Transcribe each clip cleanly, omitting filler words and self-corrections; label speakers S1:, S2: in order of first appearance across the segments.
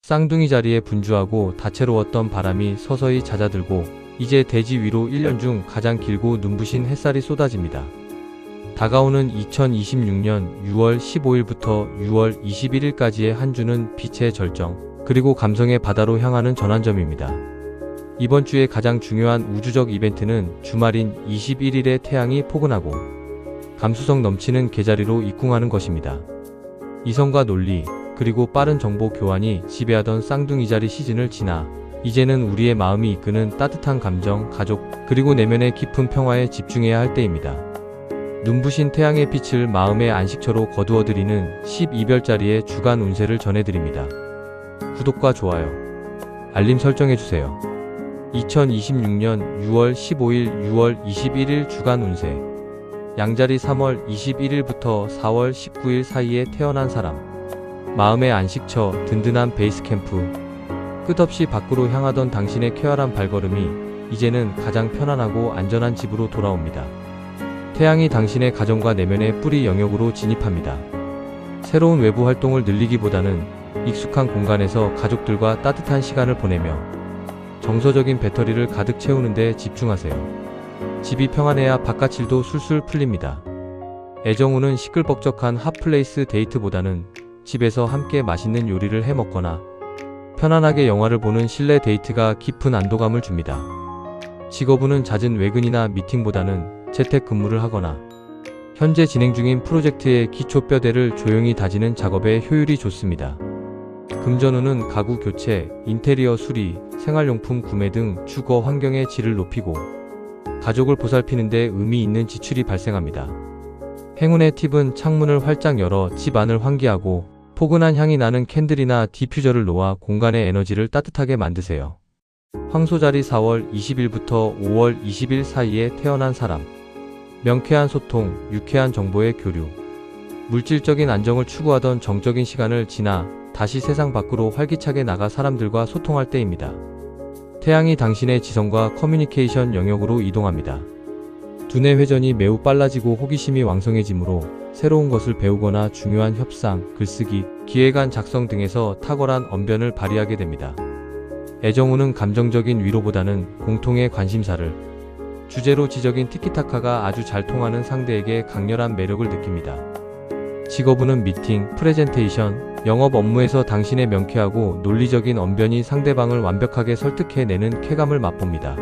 S1: 쌍둥이 자리에 분주하고 다채로웠던 바람이 서서히 잦아들고 이제 대지 위로 1년 중 가장 길고 눈부신 햇살이 쏟아집니다. 다가오는 2026년 6월 15일부터 6월 21일까지의 한 주는 빛의 절정, 그리고 감성의 바다로 향하는 전환점입니다. 이번 주의 가장 중요한 우주적 이벤트는 주말인 21일에 태양이 포근하고 감수성 넘치는 개자리로 입궁하는 것입니다. 이성과 논리, 그리고 빠른 정보 교환이 지배하던 쌍둥이 자리 시즌을 지나 이제는 우리의 마음이 이끄는 따뜻한 감정, 가족, 그리고 내면의 깊은 평화에 집중해야 할 때입니다. 눈부신 태양의 빛을 마음의 안식처로 거두어드리는 12별자리의 주간 운세를 전해드립니다. 구독과 좋아요, 알림 설정해주세요. 2026년 6월 15일, 6월 21일 주간 운세. 양자리 3월 21일부터 4월 19일 사이에 태어난 사람. 마음의 안식처, 든든한 베이스 캠프. 끝없이 밖으로 향하던 당신의 쾌활한 발걸음이 이제는 가장 편안하고 안전한 집으로 돌아옵니다. 태양이 당신의 가정과 내면의 뿌리 영역으로 진입합니다. 새로운 외부 활동을 늘리기보다는 익숙한 공간에서 가족들과 따뜻한 시간을 보내며 정서적인 배터리를 가득 채우는 데 집중하세요. 집이 평안해야 바깥 일도 술술 풀립니다. 애정우는 시끌벅적한 핫플레이스 데이트보다는 집에서 함께 맛있는 요리를 해 먹거나 편안하게 영화를 보는 실내 데이트가 깊은 안도감을 줍니다. 직업운은 잦은 외근이나 미팅보다는 재택근무를 하거나 현재 진행 중인 프로젝트의 기초 뼈대를 조용히 다지는 작업에 효율이 좋습니다. 금전운은 가구 교체, 인테리어 수리, 생활용품 구매 등 주거 환경의 질을 높이고 가족을 보살피는 데 의미 있는 지출이 발생합니다. 행운의 팁은 창문을 활짝 열어 집 안을 환기하고 포근한 향이 나는 캔들이나 디퓨저를 놓아 공간의 에너지를 따뜻하게 만드세요. 황소자리 4월 20일부터 5월 20일 사이에 태어난 사람. 명쾌한 소통, 유쾌한 정보의 교류. 물질적인 안정을 추구하던 정적인 시간을 지나 다시 세상 밖으로 활기차게 나가 사람들과 소통할 때입니다. 태양이 당신의 지성과 커뮤니케이션 영역으로 이동합니다. 두뇌 회전이 매우 빨라지고 호기심이 왕성해지므로 새로운 것을 배우거나 중요한 협상, 글쓰기, 기획안 작성 등에서 탁월한 언변을 발휘하게 됩니다. 애정우는 감정적인 위로보다는 공통의 관심사를 주제로 지적인 티키타카가 아주 잘 통하는 상대에게 강렬한 매력을 느낍니다. 직업운은 미팅, 프레젠테이션, 영업 업무에서 당신의 명쾌하고 논리적인 언변이 상대방을 완벽하게 설득해내는 쾌감을 맛봅니다.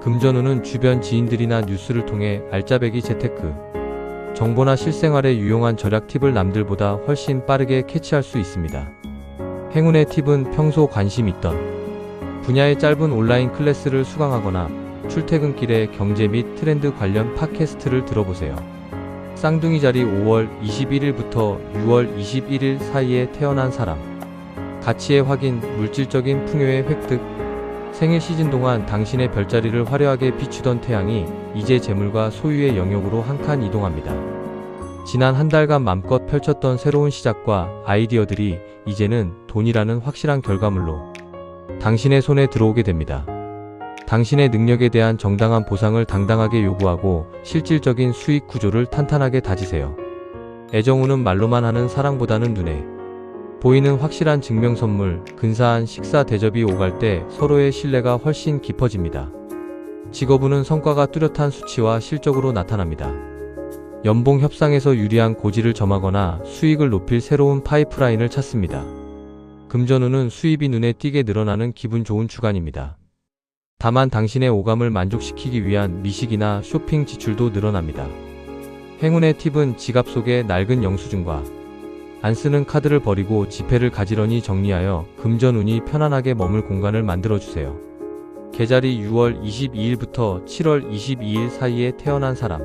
S1: 금전운은 주변 지인들이나 뉴스를 통해 알짜배기 재테크, 정보나 실생활에 유용한 절약 팁을 남들보다 훨씬 빠르게 캐치할 수 있습니다. 행운의 팁은 평소 관심 있던 분야의 짧은 온라인 클래스를 수강하거나 출퇴근길에 경제 및 트렌드 관련 팟캐스트를 들어보세요. 쌍둥이 자리 5월 21일부터 6월 21일 사이에 태어난 사람. 가치의 확인, 물질적인 풍요의 획득. 생일 시즌 동안 당신의 별자리를 화려하게 비추던 태양이 이제 재물과 소유의 영역으로 한 칸 이동합니다. 지난 한 달간 맘껏 펼쳤던 새로운 시작과 아이디어들이 이제는 돈이라는 확실한 결과물로 당신의 손에 들어오게 됩니다. 당신의 능력에 대한 정당한 보상을 당당하게 요구하고 실질적인 수익 구조를 탄탄하게 다지세요. 애정우는 말로만 하는 사랑보다는 눈에 보이는 확실한 증명 선물, 근사한 식사 대접이 오갈 때 서로의 신뢰가 훨씬 깊어집니다. 직업운은 성과가 뚜렷한 수치와 실적으로 나타납니다. 연봉 협상에서 유리한 고지를 점하거나 수익을 높일 새로운 파이프라인을 찾습니다. 금전운은 수입이 눈에 띄게 늘어나는 기분 좋은 주간입니다. 다만 당신의 오감을 만족시키기 위한 미식이나 쇼핑 지출도 늘어납니다. 행운의 팁은 지갑 속의 낡은 영수증과 안 쓰는 카드를 버리고 지폐를 가지런히 정리하여 금전운이 편안하게 머물 공간을 만들어주세요. 계자리 6월 22일부터 7월 22일 사이에 태어난 사람.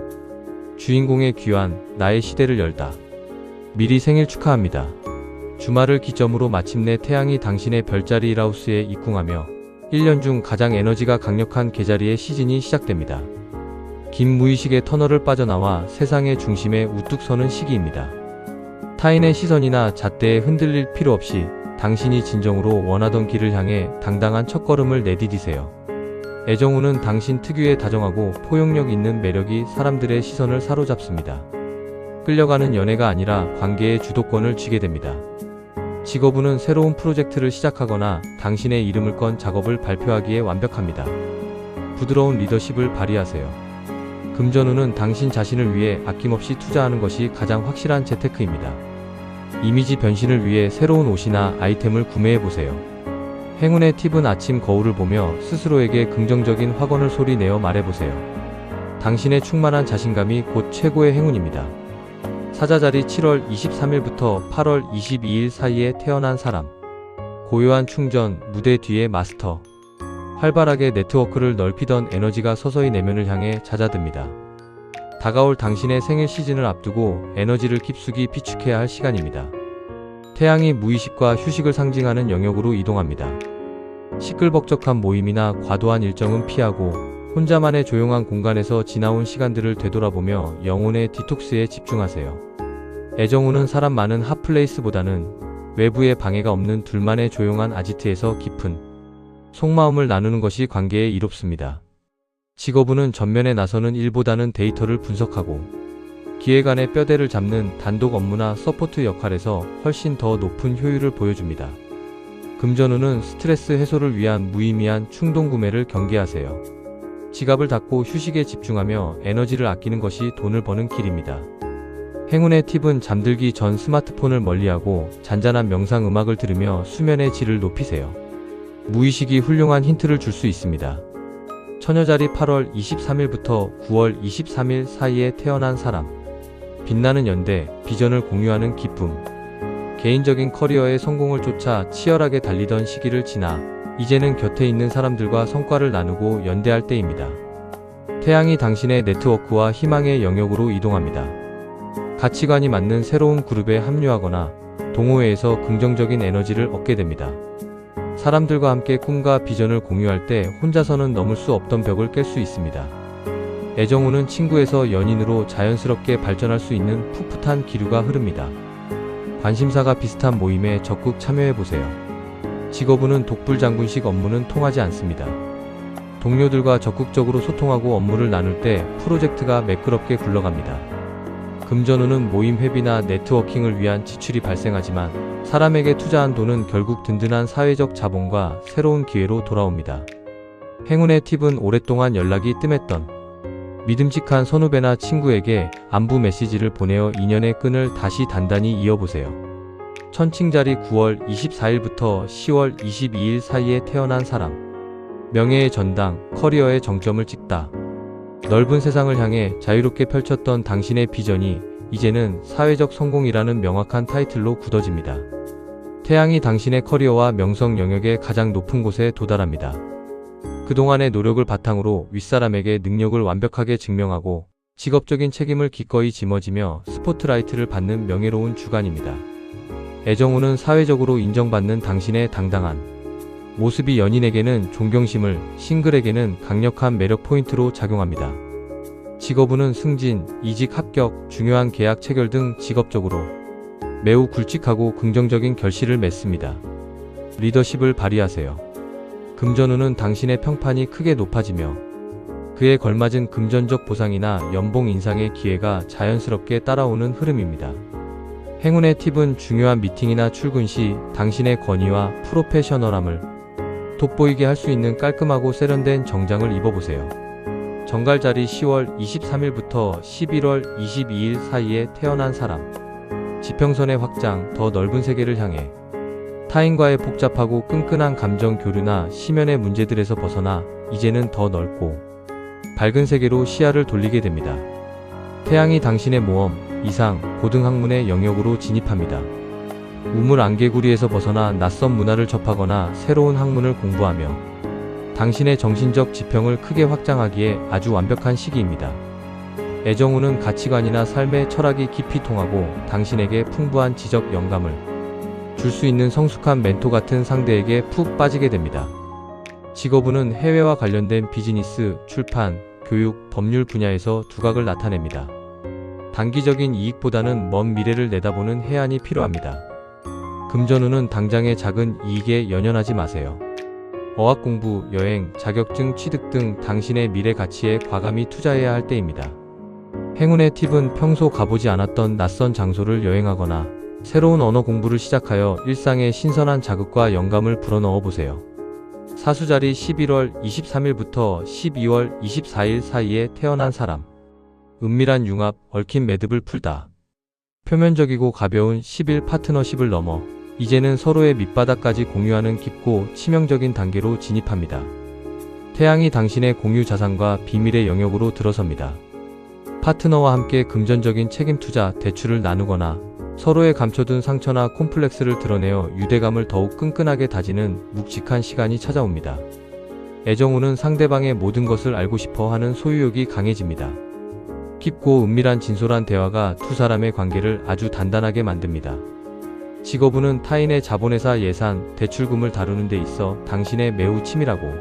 S1: 주인공의 귀환, 나의 시대를 열다. 미리 생일 축하합니다. 주말을 기점으로 마침내 태양이 당신의 별자리 1하우스에 입궁하며 1년 중 가장 에너지가 강력한 계자리의 시즌이 시작됩니다. 긴 무의식의 터널을 빠져나와 세상의 중심에 우뚝 서는 시기입니다. 타인의 시선이나 잣대에 흔들릴 필요 없이 당신이 진정으로 원하던 길을 향해 당당한 첫걸음을 내디디세요. 애정우는 당신 특유의 다정하고 포용력 있는 매력이 사람들의 시선을 사로잡습니다. 끌려가는 연애가 아니라 관계의 주도권을 쥐게 됩니다. 직업운은 새로운 프로젝트를 시작하거나 당신의 이름을 건 작업을 발표하기에 완벽합니다. 부드러운 리더십을 발휘하세요. 금전운은 당신 자신을 위해 아낌없이 투자하는 것이 가장 확실한 재테크입니다. 이미지 변신을 위해 새로운 옷이나 아이템을 구매해보세요. 행운의 팁은 아침 거울을 보며 스스로에게 긍정적인 확언을 소리 내어 말해보세요. 당신의 충만한 자신감이 곧 최고의 행운입니다. 사자자리 7월 23일부터 8월 22일 사이에 태어난 사람. 고요한 충전, 무대 뒤의 마스터. 활발하게 네트워크를 넓히던 에너지가 서서히 내면을 향해 잦아듭니다. 다가올 당신의 생일 시즌을 앞두고 에너지를 깊숙이 비축해야 할 시간입니다. 태양이 무의식과 휴식을 상징하는 영역으로 이동합니다. 시끌벅적한 모임이나 과도한 일정은 피하고 혼자만의 조용한 공간에서 지나온 시간들을 되돌아보며 영혼의 디톡스에 집중하세요. 애정운은 사람 많은 핫플레이스보다는 외부의 방해가 없는 둘만의 조용한 아지트에서 깊은 속마음을 나누는 것이 관계에 이롭습니다. 직업운은 전면에 나서는 일보다는 데이터를 분석하고 기획안의 뼈대를 잡는 단독 업무나 서포트 역할에서 훨씬 더 높은 효율을 보여줍니다. 금전운은 스트레스 해소를 위한 무의미한 충동 구매를 경계하세요. 지갑을 닫고 휴식에 집중하며 에너지를 아끼는 것이 돈을 버는 길입니다. 행운의 팁은 잠들기 전 스마트폰을 멀리하고 잔잔한 명상 음악을 들으며 수면의 질을 높이세요. 무의식이 훌륭한 힌트를 줄 수 있습니다. 처녀자리 8월 23일부터 9월 23일 사이에 태어난 사람. 빛나는 연대, 비전을 공유하는 기쁨. 개인적인 커리어의 성공을 쫓아 치열하게 달리던 시기를 지나 이제는 곁에 있는 사람들과 성과를 나누고 연대할 때입니다. 태양이 당신의 네트워크와 희망의 영역으로 이동합니다. 가치관이 맞는 새로운 그룹에 합류하거나 동호회에서 긍정적인 에너지를 얻게 됩니다. 사람들과 함께 꿈과 비전을 공유할 때 혼자서는 넘을 수 없던 벽을 깰 수 있습니다. 애정운은 친구에서 연인으로 자연스럽게 발전할 수 있는 풋풋한 기류가 흐릅니다. 관심사가 비슷한 모임에 적극 참여해보세요. 직업운은 독불장군식 업무는 통하지 않습니다. 동료들과 적극적으로 소통하고 업무를 나눌 때 프로젝트가 매끄럽게 굴러갑니다. 금전운은 모임 회비나 네트워킹을 위한 지출이 발생하지만 사람에게 투자한 돈은 결국 든든한 사회적 자본과 새로운 기회로 돌아옵니다. 행운의 팁은 오랫동안 연락이 뜸했던 믿음직한 선후배나 친구에게 안부 메시지를 보내어 인연의 끈을 다시 단단히 이어보세요. 천칭자리 9월 24일부터 10월 22일 사이에 태어난 사람. 명예의 전당, 커리어의 정점을 찍다. 넓은 세상을 향해 자유롭게 펼쳤던 당신의 비전이 이제는 사회적 성공이라는 명확한 타이틀로 굳어집니다. 태양이 당신의 커리어와 명성 영역의 가장 높은 곳에 도달합니다. 그동안의 노력을 바탕으로 윗사람에게 능력을 완벽하게 증명하고 직업적인 책임을 기꺼이 짊어지며 스포트라이트를 받는 명예로운 주간입니다. 애정운은 사회적으로 인정받는 당신의 당당한 모습이 연인에게는 존경심을, 싱글에게는 강력한 매력 포인트로 작용합니다. 직업운은 승진, 이직 합격, 중요한 계약 체결 등 직업적으로 매우 굵직하고 긍정적인 결실을 맺습니다. 리더십을 발휘하세요. 금전운은 당신의 평판이 크게 높아지며 그에 걸맞은 금전적 보상이나 연봉 인상의 기회가 자연스럽게 따라오는 흐름입니다. 행운의 팁은 중요한 미팅이나 출근 시 당신의 권위와 프로페셔널함을 돋보이게 할 수 있는 깔끔하고 세련된 정장을 입어보세요. 정갈자리 10월 23일부터 11월 22일 사이에 태어난 사람. 지평선의 확장, 더 넓은 세계를 향해 타인과의 복잡하고 끈끈한 감정 교류나 심연의 문제들에서 벗어나 이제는 더 넓고 밝은 세계로 시야를 돌리게 됩니다. 태양이 당신의 모험, 이상, 고등학문의 영역으로 진입합니다. 우물 안개구리에서 벗어나 낯선 문화를 접하거나 새로운 학문을 공부하며 당신의 정신적 지평을 크게 확장하기에 아주 완벽한 시기입니다. 애정운은 가치관이나 삶의 철학이 깊이 통하고 당신에게 풍부한 지적 영감을 줄 수 있는 성숙한 멘토 같은 상대에게 푹 빠지게 됩니다. 직업운은 해외와 관련된 비즈니스, 출판, 교육, 법률 분야에서 두각을 나타냅니다. 단기적인 이익보다는 먼 미래를 내다보는 해안이 필요합니다. 금전운은 당장의 작은 이익에 연연하지 마세요. 어학 공부, 여행, 자격증 취득 등 당신의 미래 가치에 과감히 투자해야 할 때입니다. 행운의 팁은 평소 가보지 않았던 낯선 장소를 여행하거나 새로운 언어 공부를 시작하여 일상에 신선한 자극과 영감을 불어넣어 보세요. 사수자리 11월 23일부터 12월 24일 사이에 태어난 사람. 은밀한 융합, 얽힌 매듭을 풀다. 표면적이고 가벼운 10일 파트너십을 넘어 이제는 서로의 밑바닥까지 공유하는 깊고 치명적인 단계로 진입합니다. 태양이 당신의 공유 자산과 비밀의 영역으로 들어섭니다. 파트너와 함께 금전적인 책임 투자, 대출을 나누거나 서로의 감춰둔 상처나 콤플렉스를 드러내어 유대감을 더욱 끈끈하게 다지는 묵직한 시간이 찾아옵니다. 애정우는 상대방의 모든 것을 알고 싶어 하는 소유욕이 강해집니다. 깊고 은밀한 진솔한 대화가 두 사람의 관계를 아주 단단하게 만듭니다. 직업운은 타인의 자본회사 예산, 대출금을 다루는 데 있어 당신의 매우 치밀하고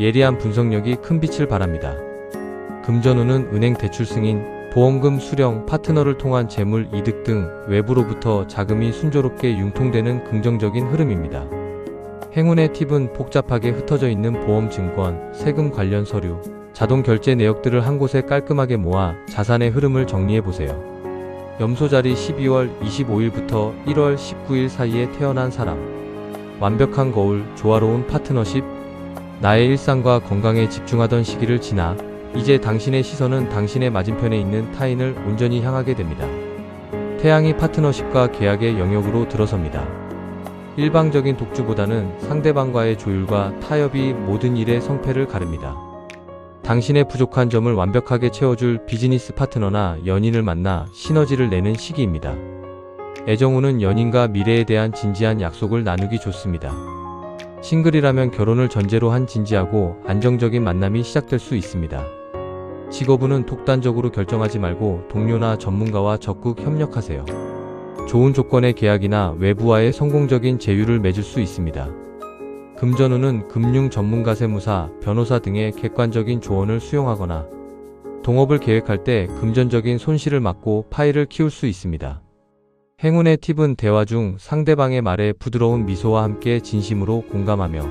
S1: 예리한 분석력이 큰 빛을 발합니다. 금전운은 은행 대출 승인, 보험금 수령, 파트너를 통한 재물 이득 등 외부로부터 자금이 순조롭게 융통되는 긍정적인 흐름입니다. 행운의 팁은 복잡하게 흩어져 있는 보험 증권, 세금 관련 서류, 자동 결제 내역들을 한 곳에 깔끔하게 모아 자산의 흐름을 정리해보세요. 염소자리 12월 25일부터 1월 19일 사이에 태어난 사람. 완벽한 거울, 조화로운 파트너십. 나의 일상과 건강에 집중하던 시기를 지나 이제 당신의 시선은 당신의 맞은편에 있는 타인을 온전히 향하게 됩니다. 태양이 파트너십과 계약의 영역으로 들어섭니다. 일방적인 독주보다는 상대방과의 조율과 타협이 모든 일의 성패를 가릅니다. 당신의 부족한 점을 완벽하게 채워줄 비즈니스 파트너나 연인을 만나 시너지를 내는 시기입니다. 애정우는 연인과 미래에 대한 진지한 약속을 나누기 좋습니다. 싱글이라면 결혼을 전제로 한 진지하고 안정적인 만남이 시작될 수 있습니다. 직업운은 독단적으로 결정하지 말고 동료나 전문가와 적극 협력하세요. 좋은 조건의 계약이나 외부와의 성공적인 제휴를 맺을 수 있습니다. 금전운은 금융 전문가, 세무사, 변호사 등의 객관적인 조언을 수용하거나 동업을 계획할 때 금전적인 손실을 막고 파이를 키울 수 있습니다. 행운의 팁은 대화 중 상대방의 말에 부드러운 미소와 함께 진심으로 공감하며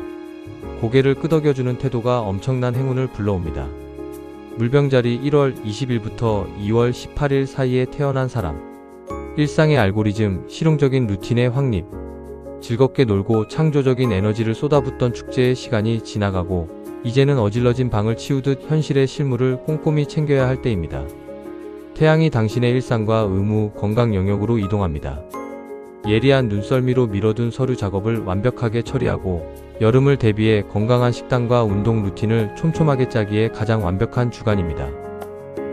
S1: 고개를 끄덕여주는 태도가 엄청난 행운을 불러옵니다. 물병자리 1월 20일부터 2월 18일 사이에 태어난 사람. 일상의 알고리즘, 실용적인 루틴의 확립. 즐겁게 놀고 창조적인 에너지를 쏟아붓던 축제의 시간이 지나가고 이제는 어질러진 방을 치우듯 현실의 실물을 꼼꼼히 챙겨야 할 때입니다. 태양이 당신의 일상과 의무, 건강 영역으로 이동합니다. 예리한 눈썰미로 미뤄둔 서류 작업을 완벽하게 처리하고 여름을 대비해 건강한 식단과 운동 루틴을 촘촘하게 짜기에 가장 완벽한 주간입니다.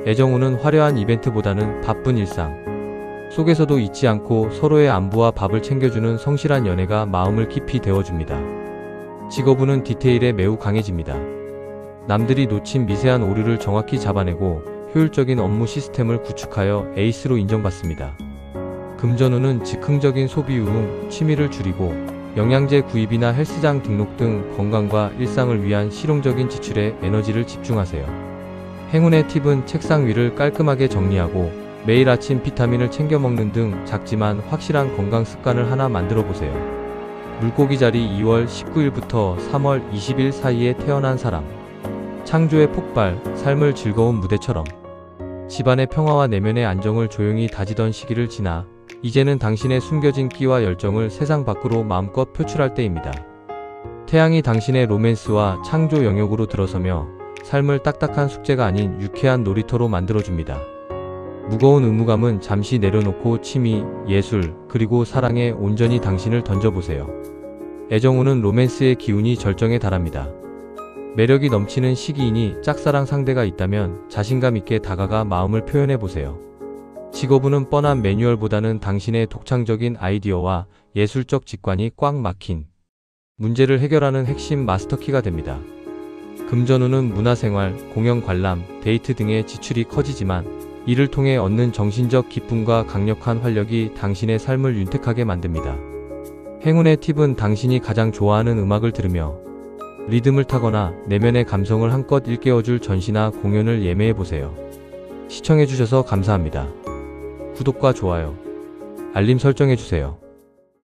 S1: 애정우는 화려한 이벤트보다는 바쁜 일상 속에서도 잊지 않고 서로의 안부와 밥을 챙겨주는 성실한 연애가 마음을 깊이 데워줍니다. 직업운은 디테일에 매우 강해집니다. 남들이 놓친 미세한 오류를 정확히 잡아내고 효율적인 업무 시스템을 구축하여 에이스로 인정받습니다. 금전운은 즉흥적인 소비 유흥, 취미를 줄이고 영양제 구입이나 헬스장 등록 등 건강과 일상을 위한 실용적인 지출에 에너지를 집중하세요. 행운의 팁은 책상 위를 깔끔하게 정리하고 매일 아침 비타민을 챙겨 먹는 등 작지만 확실한 건강 습관을 하나 만들어 보세요. 물고기 자리 2월 19일부터 3월 20일 사이에 태어난 사람. 창조의 폭발, 삶을 즐거운 무대처럼. 집안의 평화와 내면의 안정을 조용히 다지던 시기를 지나 이제는 당신의 숨겨진 끼와 열정을 세상 밖으로 마음껏 표출할 때입니다. 태양이 당신의 로맨스와 창조 영역으로 들어서며 삶을 딱딱한 숙제가 아닌 유쾌한 놀이터로 만들어줍니다. 무거운 의무감은 잠시 내려놓고 취미, 예술, 그리고 사랑에 온전히 당신을 던져보세요. 애정우는 로맨스의 기운이 절정에 달합니다. 매력이 넘치는 시기이니 짝사랑 상대가 있다면 자신감 있게 다가가 마음을 표현해보세요. 직업운은 뻔한 매뉴얼보다는 당신의 독창적인 아이디어와 예술적 직관이 꽉 막힌 문제를 해결하는 핵심 마스터키가 됩니다. 금전운은 문화생활, 공연 관람, 데이트 등의 지출이 커지지만 이를 통해 얻는 정신적 기쁨과 강력한 활력이 당신의 삶을 윤택하게 만듭니다. 행운의 팁은 당신이 가장 좋아하는 음악을 들으며 리듬을 타거나 내면의 감성을 한껏 일깨워줄 전시나 공연을 예매해보세요. 시청해주셔서 감사합니다. 구독과 좋아요, 알림 설정해주세요.